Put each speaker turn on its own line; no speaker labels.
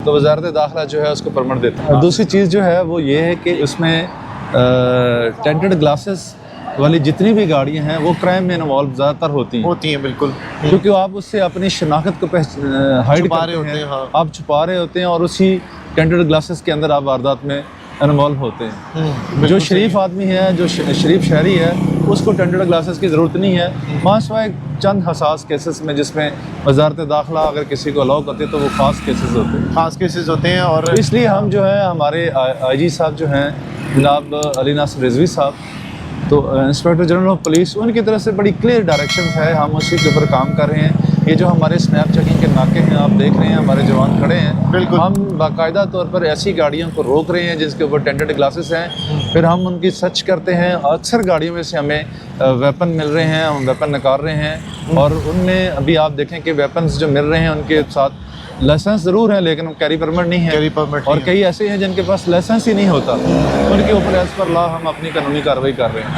तो वजारत दाखिला जो है उसको परमिट देता है। दूसरी चीज़ जो है वो ये है कि उसमें टेंटेड ग्लासेस वाली जितनी भी गाड़ियाँ हैं वो क्राइम में इन्वॉल्व ज़्यादातर होती हैं,
बिल्कुल,
क्योंकि आप उससे अपनी शनाख्त को हाइड
छुपा
करते
रहे होते
हैं,
हैं, हाँ।
आप छुपा रहे होते हैं और उसी टेंटेड ग्लासेस के अंदर आप वारदात में इन्वॉल्व होते हैं। जो शरीफ आदमी है, जो शरीफ शहरी है, उसको टेंटेड ग्लासेस की ज़रूरत नहीं है, माशवाए चंद हसास केसेस में जिसमें वजारत दाखिला अगर किसी को अलाउ करते तो वो ख़ास केसेस होते हैं,
खास केसेस होते हैं। और
इसलिए हम जो है हमारे आईजी साहब जो हैं जनाब अली नासिर रिजवी साहब, तो इंस्पेक्टर जनरल ऑफ पुलिस, उनकी तरफ से बड़ी क्लियर डायरेक्शन है, हम उसी के ऊपर काम कर रहे हैं। ये जो हमारे स्नैप चेकिंग के नाके हैं आप देख रहे हैं, हमारे जवान खड़े हैं,
बिल्कुल,
हम बाकायदा तौर पर ऐसी गाड़ियों को रोक रहे हैं जिसके ऊपर टेंटेड ग्लासेस हैं, फिर हम उनकी सर्च करते हैं। अक्सर गाड़ियों में से हमें वेपन मिल रहे हैं, हम वेपन निकाल रहे हैं, और उनमें अभी आप देखें कि वेपन्स जो मिल रहे हैं उनके साथ लाइसेंस ज़रूर है लेकिन कैरी परमिट नहीं है,
कैरी परमिट
और कई ऐसे हैं जिनके पास लाइसेंस ही नहीं होता, उनके ऊपर एज पर लॉ हम अपनी कानूनी कार्रवाई कर रहे हैं।